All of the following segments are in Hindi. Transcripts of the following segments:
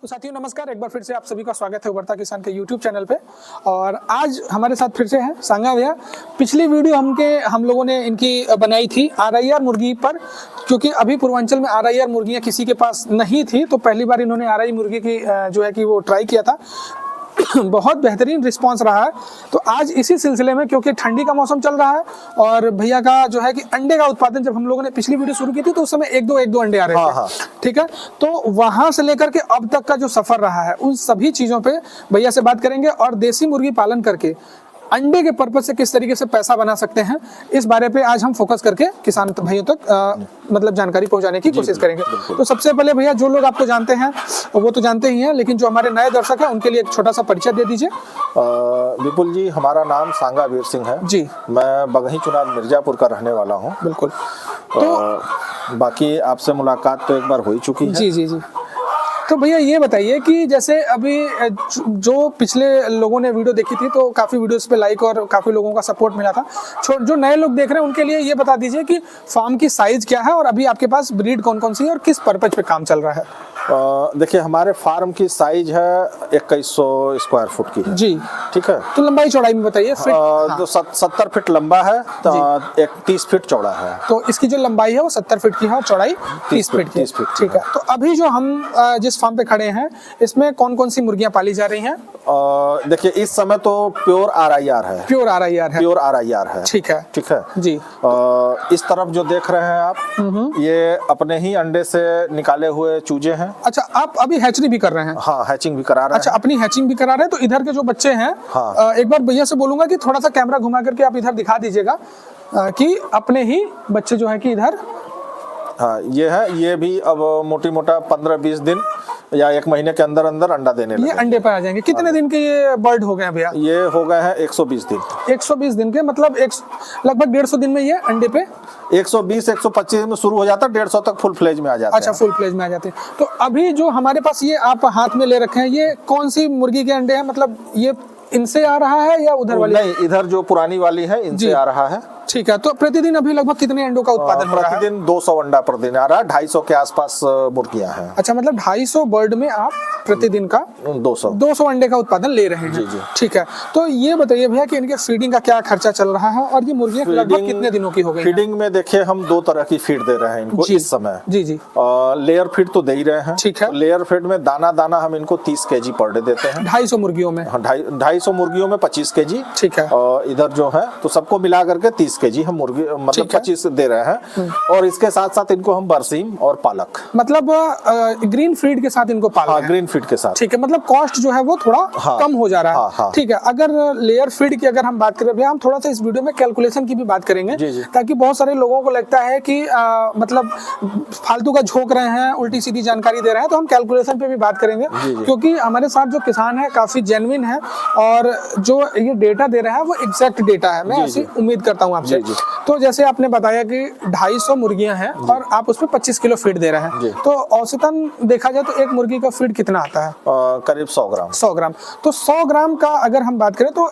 तो साथियों नमस्कार, एक बार फिर से आप सभी का स्वागत है उभरता किसान के YouTube चैनल पे। और आज हमारे साथ फिर से हैं सांगा भैया। पिछली वीडियो हम लोगों ने इनकी बनाई थी RIR मुर्गी पर, क्योंकि अभी पूर्वांचल में RIR मुर्गियां किसी के पास नहीं थी, तो पहली बार इन्होंने RI मुर्गी की जो है कि वो ट्राई किया था। बहुत बेहतरीन रिस्पांस रहा है। तो आज इसी सिलसिले में, क्योंकि ठंडी का मौसम चल रहा है और भैया का जो है कि अंडे का उत्पादन, जब हम लोगों ने पिछली वीडियो शुरू की थी तो उस समय एक दो अंडे आ रहे थे। ठीक है, तो वहां से लेकर के अब तक का जो सफर रहा है उन सभी चीजों पे भैया से बात करेंगे और देसी मुर्गी पालन करके अंडे के पर्पज से किस तरीके से पैसा बना सकते हैं, इस बारे पे आज हम फोकस करके किसान भाइयों तक मतलब जानकारी पहुंचाने की कोशिश करेंगे। तो सबसे पहले भैया, जो लोग आपको जानते हैं वो तो जानते ही हैं, लेकिन जो हमारे नए दर्शक हैं उनके लिए एक छोटा सा परिचय दे दीजिए। विपुल जी, हमारा नाम सांगा वीर सिंह है जी। मैं बगही चुनाव मिर्जापुर का रहने वाला हूँ। बिल्कुल। तो बाकी आपसे मुलाकात तो एक बार हो ही चुकी है। जी जी जी। तो भैया ये बताइए कि जैसे अभी जो पिछले लोगों ने वीडियो देखी थी तो काफ़ी वीडियोस पे लाइक और काफ़ी लोगों का सपोर्ट मिला था। जो नए लोग देख रहे हैं उनके लिए ये बता दीजिए कि फार्म की साइज क्या है और अभी आपके पास ब्रीड कौन कौन सी है और किस पर्पज पे काम चल रहा है। देखिए, हमारे फार्म की साइज है 2100 स्क्वायर फुट की है। जी ठीक है। तो लंबाई चौड़ाई में बताइए। तो 70 फीट लंबा है, तो 30 फीट चौड़ा है। तो इसकी जो लंबाई है वो 70 फीट की है और चौड़ाई 30 फीट की। ठीक है। तो अभी जो हम जिस फार्म पे खड़े हैं इसमें कौन कौन सी मुर्गियां पाली जा रही हैं? देखिए, इस समय तो प्योर RIR है। प्योर RIR है। ठीक है। ठीक है जी। इस तरफ जो देख रहे हैं आप, ये अपने ही अंडे से निकाले हुए चूजे हैं। अच्छा, आप अभी हैचरी भी कर रहे हैं? हाँ, हैचिंग भी करा रहे हैं। अच्छा, अपनी हैचिंग भी करा रहे हैं। तो इधर के जो बच्चे हैं, हाँ। एक बार भैया से बोलूंगा कि थोड़ा सा कैमरा घुमा करके आप इधर दिखा दीजिएगा कि अपने ही बच्चे जो है कि इधर, हाँ, ये है। ये भी अब मोटी मोटा 15-20 दिन या 1 महीने के अंदर अंदर अंडा देने लगे। ये अंडे पर आ जाएंगे। कितने दिन के ये बर्ड हो गए हैं भैया? ये हो गए हैं 120 दिन। 120 दिन के, मतलब लगभग 150 दिन में ये अंडे पे 120-125 में शुरू हो जाता है, 150 तक फुल फ्लेज में आ जाता है। अच्छा, फुल फ्लेज में आ जाते हैं। तो अभी जो हमारे पास ये आप हाथ में ले रखे हैं, ये कौन सी मुर्गी के अंडे हैं? मतलब ये इनसे आ रहा है या उधर वाली? नहीं, इधर जो पुरानी वाली है इनसे आ रहा है। ठीक है। तो प्रतिदिन अभी लगभग कितने अंडों का उत्पादन हो रहा है? प्रतिदिन 200 अंडा प्रतिदिन आ रहा है। 250 के आसपास मुर्गियां हैं। अच्छा, मतलब 250 बर्ड में आप प्रतिदिन का 200 अंडे का उत्पादन ले रहे हैं। जी जी। ठीक है। तो ये बताइए भैया कि इनके फीडिंग का क्या खर्चा चल रहा है और ये मुर्गियां लगभग कितने दिनों की हो गई? फीडिंग में देखिए, हम 2 तरह की फीड दे रहे हैं इनको इस समय। जी जी। लेयर फीड तो दे ही रहे हैं। ठीक है। लेयर फीड में दाना हम इनको 30 kg पर डे देते हैं। 250 मुर्गियों में? 250 मुर्गियों में 25 kg। ठीक है। और इधर जो है तो सबको मिला करके 30 kg हम मुर्गी मतलब 25 दे रहे हैं। और इसके साथ साथ इनको हम बरसीम और पालक, मतलब ग्रीन फीड के साथ इनको पाल रहे हैं। ग्रीन फीड के साथ। ठीक है। मतलब कॉस्ट जो है वो थोड़ा कम हो जा रहा है। ठीक है। अगर लेयर फीड की अगर हम बात करें भैया, हम थोड़ा सा इस वीडियो में कैलकुलेशन की भी बात करेंगे, ताकि बहुत सारे लोगों को लगता है कि मतलब फालतू का झोंक रहे हैं, उल्टी सीधी जानकारी दे रहे हैं। तो हम कैलकुलेशन पे भी बात करेंगे, क्योंकि हमारे साथ जो किसान है काफी जेन्युइन है और जो ये डेटा दे रहा है वो एग्जैक्ट डेटा है। मैं ऐसी उम्मीद करता हूँ आपसे। तो जैसे आपने बताया कि 250 मुर्गियां हैं और आप उसमें 25 किलो फीड दे रहे हैं, तो औसतन देखा जाए तो एक मुर्गी का फीड कितना आता है? करीब 100 ग्राम। 100 ग्राम। तो 100 ग्राम का अगर हम बात करें तो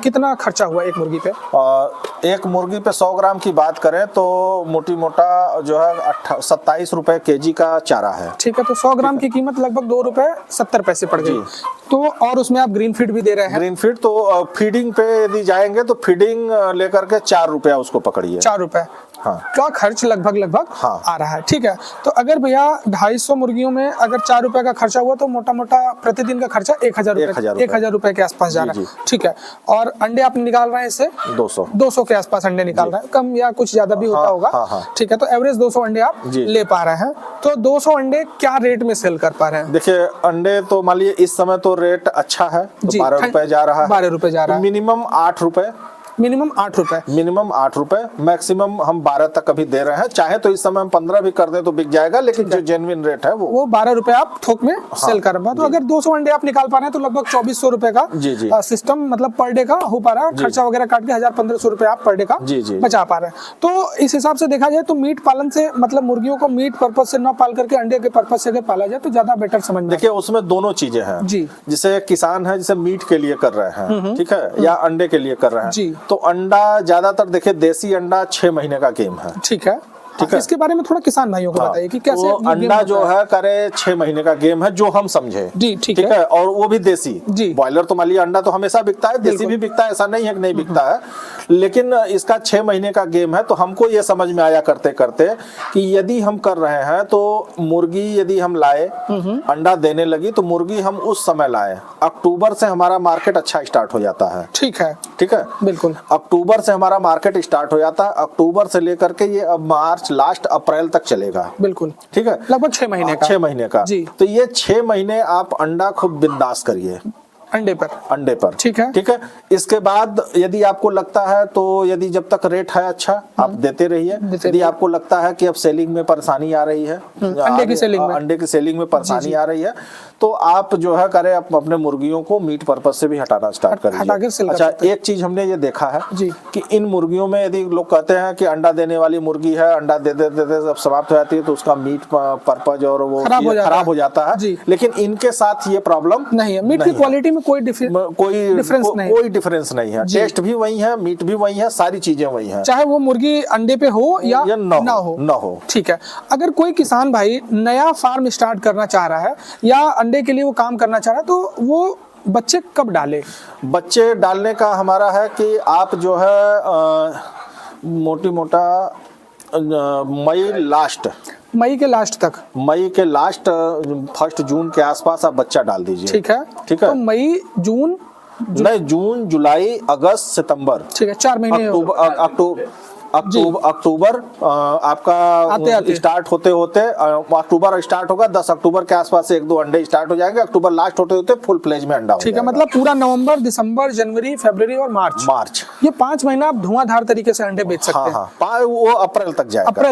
कितना खर्चा हुआ एक मुर्गी पे? एक मुर्गी पे 100 ग्राम की बात करें तो मोटी मोटा जो है 27 रुपए kg का चारा है। ठीक है। तो 100 ग्राम की कीमत लगभग 2 रुपए 70 पैसे पड़ गई। तो और उसमें आप ग्रीन फीड भी दे रहे हैं? ग्रीन फीड तो फीडिंग पे यदि जाएंगे तो फीडिंग लेकर के 4 रुपया उसको पकड़िए। 4 रुपए का खर्च लगभग आ रहा है। ठीक है। तो अगर भैया 250 मुर्गियों में अगर 4 रुपए का खर्चा हुआ तो मोटा मोटा प्रतिदिन का खर्चा 1000 रुपए के आसपास जा रहा है। ठीक है। और अंडे आप निकाल रहे हैं इससे 200 के आसपास अंडे निकाल रहे हैं, कम या कुछ ज्यादा भी होता होगा। ठीक है। तो एवरेज 200 अंडे आप ले पा रहे हैं। तो 200 अंडे क्या रेट में सेल कर पा रहे हैं? देखिए, अंडे तो मान लीजिए इस समय तो रेट अच्छा है, 12 रुपए जा रहा है। 12 रुपए जा रहा है। मिनिमम 8 रुपए। मिनिमम 8 रुपए। मिनिमम 8 रुपए, मैक्सिमम हम 12 तक अभी दे रहे हैं। चाहे तो इस समय हम 15 भी कर दें तो बिक जाएगा, लेकिन जो जेन्युइन रेट है वो 12 रुपए आप थोक में सेल कर रहे हैं। तो अगर 200 अंडे आप निकाल पा रहे हैं तो लगभग 2400 रुपए का सिस्टम मतलब पर डे का हो पा रहा है। खर्चा वगैरह काट के 1000-1500 रुपए आप पर डे का बचा पा रहे हैं। तो इस हिसाब से देखा जाए तो मीट पालन से मतलब मुर्गियों को मीट पर्पज से न पाल करके अंडे के पर्पज से अगर पाला जाए तो ज्यादा बेटर समझ में। देखिए, उसमें दोनों चीजें हैं जी। जिसे किसान है जिसे मीट के लिए कर रहे हैं, ठीक है, या अंडे के लिए कर रहे हैं, तो अंडा ज्यादातर देखिए देसी अंडा 6 महीने का गेम है। ठीक है। ठीक है, इसके बारे में थोड़ा किसान भाइयों को बताइए कि कैसे तो अंडा जो है करे 6 महीने का गेम है जो हम समझे जी, ठीक है, और वो भी देसी जी। बॉयलर तो मान लिया अंडा तो हमेशा बिकता है, देसी भी बिकता है, ऐसा नहीं है कि नहीं बिकता है, लेकिन इसका 6 महीने का गेम है। तो हमको ये समझ में आया करते करते कि यदि हम कर रहे हैं तो मुर्गी यदि हम लाए अंडा देने लगी तो मुर्गी हम उस समय लाए, अक्टूबर से हमारा मार्केट अच्छा स्टार्ट हो जाता है। ठीक है, ठीक है, बिल्कुल अक्टूबर से हमारा मार्केट स्टार्ट हो जाता है, अक्टूबर से लेकर के ये अब मार्च लास्ट अप्रैल तक चलेगा। बिल्कुल, ठीक है, लगभग 6 महीने का। 6 महीने का जी। तो ये 6 महीने आप अंडा खूब बिंदास करिए अंडे पर। ठीक है, ठीक है। इसके बाद यदि आपको लगता है तो यदि जब तक रेट है अच्छा आप देते रहिए। यदि आपको लगता है कि अब सेलिंग में परेशानी आ रही है, अंडे की सेलिंग में परेशानी आ रही है, तो आप जो है करें अपने मुर्गियों को मीट पर्पज से भी हटाना स्टार्ट करिए। अच्छा, एक चीज हमने ये देखा है कि इन मुर्गियों में यदि लोग कहते हैं कि अंडा देने वाली मुर्गी है, अंडा दे जब समाप्त हो जाती है तो उसका मीट पर्पज और वो खराब हो जाता है, लेकिन इनके साथ ये प्रॉब्लम नहीं है। मीट की क्वालिटी में कोई डिफरेंस नहीं है, टेस्ट भी वही है, मीट भी वही है, सारी चीजें वही हैं, चाहे वो मुर्गी अंडे पे हो या ना हो। ठीक है, अगर कोई किसान भाई नया फार्म स्टार्ट करना चाह रहा है या अंडे के लिए वो काम करना चाह रहा है तो वो बच्चे कब डाले? बच्चे डालने का हमारा है कि आप जो है मोटा मई के लास्ट तक, मई के लास्ट 1 जून के आसपास आप बच्चा डाल दीजिए। ठीक है, ठीक है, तो मई जून नहीं, जून जुलाई अगस्त सितंबर, ठीक है, 4 महीने। अक्टूबर आपका आते स्टार्ट होते अक्टूबर स्टार्ट होगा, 10 अक्टूबर के आसपास से 1-2 अंडे स्टार्ट हो जाएंगे, अक्टूबर लास्ट होते होते फुल प्लेज में अंडा हो ठीक है, मतलब पूरा नवंबर, दिसंबर, जनवरी, फरवरी और मार्च ये 5 महीना आप धुआंधार तरीके से अंडे बेच सकते हैं। वो अप्रैल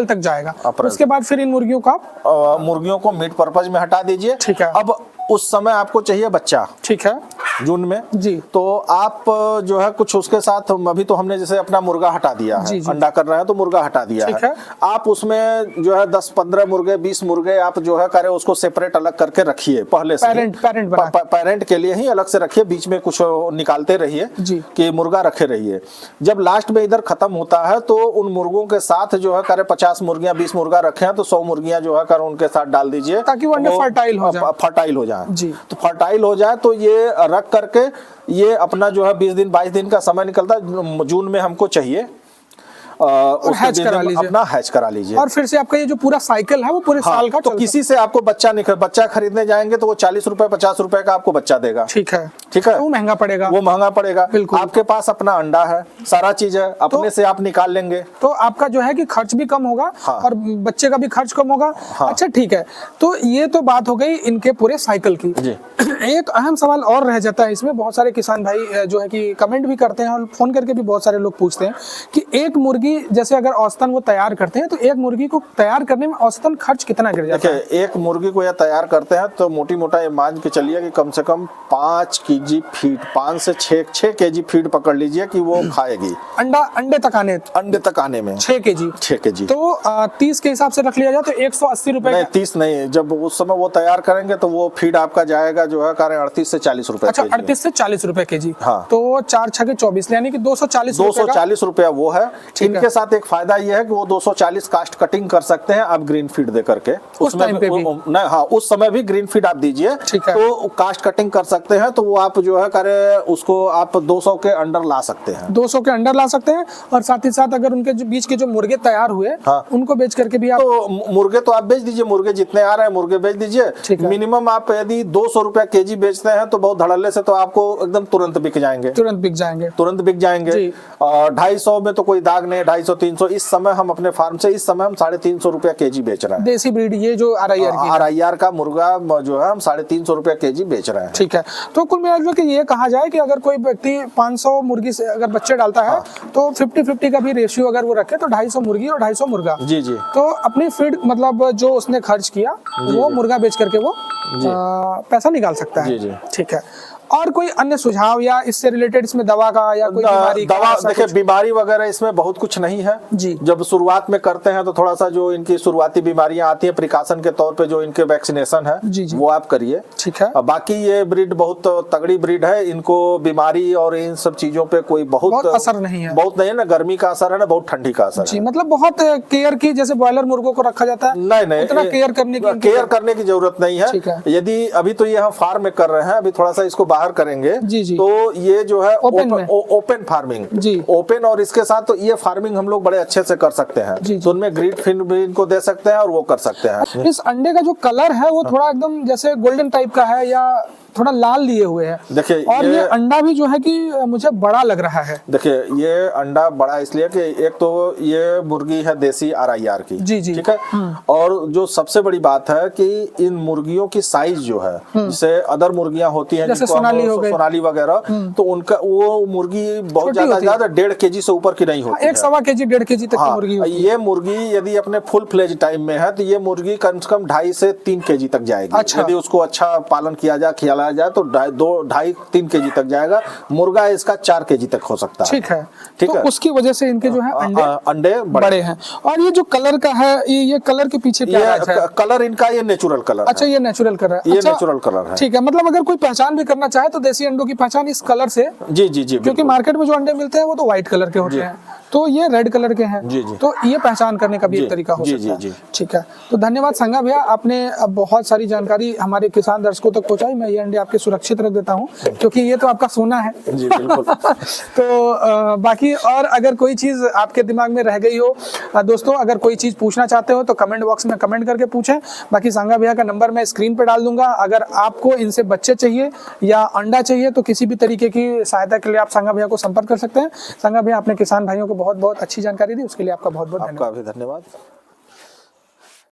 तक जाएगा। उसके बाद फिर इन मुर्गियों को मीट पर्पज में हटा दीजिए। ठीक है, अब उस समय आपको चाहिए बच्चा, ठीक है, जून में जी, तो आप जो है कुछ उसके साथ, अभी तो हमने जैसे अपना मुर्गा हटा दिया है, अंडा कर रहे हैं तो मुर्गा हटा दिया है, आप उसमें जो है 10-15 मुर्गे 20 मुर्गे आप जो है करें उसको सेपरेट अलग करके रखिए पहले से, पेरेंट के लिए ही अलग से रखिए, बीच में कुछ निकालते रहिए कि मुर्गा रखे रहिए। जब लास्ट में इधर खत्म होता है तो उन मुर्गों के साथ जो है करें 50 मुर्गियां 20 मुर्गा रखे हैं तो 100 मुर्गियां जो है कर उनके साथ डाल दीजिए ताकि वो फर्टाइल हो जाए। तो फर्टाइल हो जाए तो ये रख करके ये अपना जो है 20 दिन 22 दिन का समय निकलता है, जून में हमको चाहिए और हैच करा लीजिए, अपना हैच करा लीजिए, और फिर से आपका ये जो पूरा साइकिल है वो पूरे साल का। तो किसी से आपको बच्चा खरीदने जाएंगे तो वो 40 रुपए 50 रुपए का आपको बच्चा देगा। ठीक है, वो महंगा पड़ेगा, बिल्कुल। आपके पास अपना अंडा है, सारा चीज है, अपने से आप निकाल लेंगे तो आपका जो है कि खर्च भी कम होगा और बच्चे का भी खर्च कम होगा। अच्छा, ठीक है, तो ये तो बात हो गई इनके पूरे साइकिल की। एक अहम सवाल और रह जाता है इसमें, बहुत सारे किसान भाई जो है कि कमेंट भी करते हैं और फोन करके भी बहुत सारे लोग पूछते हैं कि एक मुर्गी जैसे अगर औसतन वो तैयार करते हैं तो एक मुर्गी को तैयार करने में औसतन खर्च कितना गिर जाता है? एक मुर्गी को या तैयार करते हैं तो मोटा ये मान के चलिए कि कम से कम 5 केजी फीड, 5 से 6 केजी फीड पकड़ लीजिए कि वो खाएगी अंडे तक आने में 6 केजी। तो 30 के हिसाब से रख लिया जाए तो 180 रुपए। नहीं, 30 नहीं, जब उस समय वो तैयार करेंगे तो वो फीड आपका जाएगा जो है 38 से 40 रुपए। अच्छा, 38 से 40 रुपए केजी। हाँ, तो 4 6 24 यानी कि 240 रुपया वो है। इनके साथ एक फायदा ये है कि वो 240 कास्ट कटिंग कर सकते हैं आप ग्रीन फीड दे करके, उसमें उस समय भी ग्रीन फीड आप दीजिए तो कास्ट कटिंग कर सकते हैं, तो वो आप जो है करे उसको आप 200 के अंडर ला सकते हैं, 200 के अंडर ला सकते हैं। और साथ ही साथ अगर उनके बीच के जो मुर्गे तैयार हुए उनको बेच करके भी आप, तो मुर्गे तो आप बेच दीजिए, मुर्गे जितने आ रहे हैं मुर्गे बेच दीजिए। मिनिमम आप यदि 200 रुपया केजी बेचते हैं तो बहुत धड़ल्ले से तो आपको एकदम तुरंत बिक जाएंगे। 250 में तो कोई दाग नहीं, 250-300 इस समय हम अपने फार्म से 350 रुपया केजी बेच रहे हैं। देसी ब्रीड ये जो RIR का मुर्गा जो है हम 350 रुपया केजी बेच रहे हैं। ठीक है, तो कुल मिलाकर के ये कहा जाए कि अगर कोई व्यक्ति 500 मुर्गी से अगर बच्चे डालता है तो 50-50 का भी रेशियो अगर वो रखे तो 250 मुर्गी और 250 मुर्गा, जी, तो अपनी फीड मतलब जो उसने खर्च किया वो मुर्गा बेच करके वो पैसा निकाल सकता है। ठीक है, और कोई अन्य सुझाव या इससे रिलेटेड इसमें दवा का या कोई बीमारी का दवा ऐसा देखिए कुछ? बीमारी वगैरह इसमें बहुत कुछ नहीं है जी। जब शुरुआत में करते हैं तो थोड़ा सा जो इनकी शुरुआती बीमारियां आती हैं प्रिकॉशन के तौर पे जो इनके वैक्सीनेशन है जी, जी। वो आप करिए। ठीक है। बाकी ये ब्रीड बहुत तगड़ी ब्रीड है, इनको बीमारी और इन सब चीजों पे कोई बहुत असर नहीं है। बहुत नहीं है ना, गर्मी का असर है ना बहुत ठंडी का असर जी, है। मतलब बहुत केयर की, जैसे ब्रॉयलर मुर्गों को रखा जाता है नहीं उतना केयर करने की जरूरत नहीं ठीक है। है। यदि अभी तो ये हम फार्म में कर रहे हैं, अभी थोड़ा सा इसको बाहर करेंगे जी, जी। तो ये जो है ओपन फार्मिंग जी। ओपन, और इसके साथ तो ये फार्मिंग हम लोग बड़े अच्छे से कर सकते हैं। जी, जी। तो उनमें ग्रीड फिन भी इनको दे सकते हैं और वो कर सकते हैं। इस अंडे का जो कलर है वो थोड़ा एकदम जैसे गोल्डन टाइप का है या थोड़ा लाल लिए हुए है। देखिए और ये अंडा भी जो है कि मुझे बड़ा लग रहा है। देखिए ये अंडा बड़ा इसलिए कि एक तो ये मुर्गी है देसी RIR की। जी, जी। ठीक है। और जो सबसे बड़ी बात है कि इन मुर्गियों की साइज जो है, जैसे अदर मुर्गियां होती हैं जैसे जिनको सोनाली हो गई, सोनाली वगैरह, तो उनका वो मुर्गी बहुत ज्यादा 1.5 kg से ऊपर की नहीं होती है। 1.25 kg 1.5 kg तक की मुर्गी होती है। ये मुर्गी यदि अपने फुल फ्लेज टाइम में है तो ये मुर्गी कम से कम 2.5 से 3 kg तक जाएगी। अच्छा। यदि उसको अच्छा पालन किया जाए, खिलाया जाए तो 2.5-3 kg तक जाएगा। मुर्गा इसका 4 kg तक हो सकता है। ठीक है। ठीक तो है। उसकी वजह से इनके जो है अंडे बड़े हैं। और ये जो कलर का है, ये कलर के पीछे क्या राज है? कलर इनका ये नेचुरल कलर अच्छा, ये नेचुरल कलर है। ये अच्छा, नेचुरल कलर है। ठीक है। मतलब अगर कोई पहचान भी करना चाहे तो देसी अंडों की पहचान इस कलर से, जी जी जी, क्योंकि मार्केट में जो अंडे मिलते हैं वो तो व्हाइट कलर के होते हैं, तो ये रेड कलर के हैं। जी, जी। तो ये पहचान करने का भी एक तरीका हो सकता है। ठीक है। तो धन्यवाद संगा भैया, आपने अब बहुत सारी जानकारी हमारे किसान दर्शकों तक पहुंचाई। मैं ये अंडे आपके सुरक्षित रख देता हूँ क्योंकि ये तो आपका सोना है। जी बिल्कुल। तो बाकी और अगर कोई चीज आपके दिमाग में रह गई हो, दोस्तों अगर कोई चीज पूछना चाहते हो तो कमेंट बॉक्स में कमेंट करके पूछें। बाकी संगा भैया का नंबर मैं स्क्रीन पे डाल दूंगा। अगर आपको इनसे बच्चे चाहिए या अंडा चाहिए तो किसी भी तरीके की सहायता के लिए आप संगा भैया को संपर्क कर सकते हैं। संगा भैया, अपने किसान भाइयों को बहुत बहुत अच्छी जानकारी दी, उसके लिए आपका बहुत बहुत आपका भी धन्यवाद।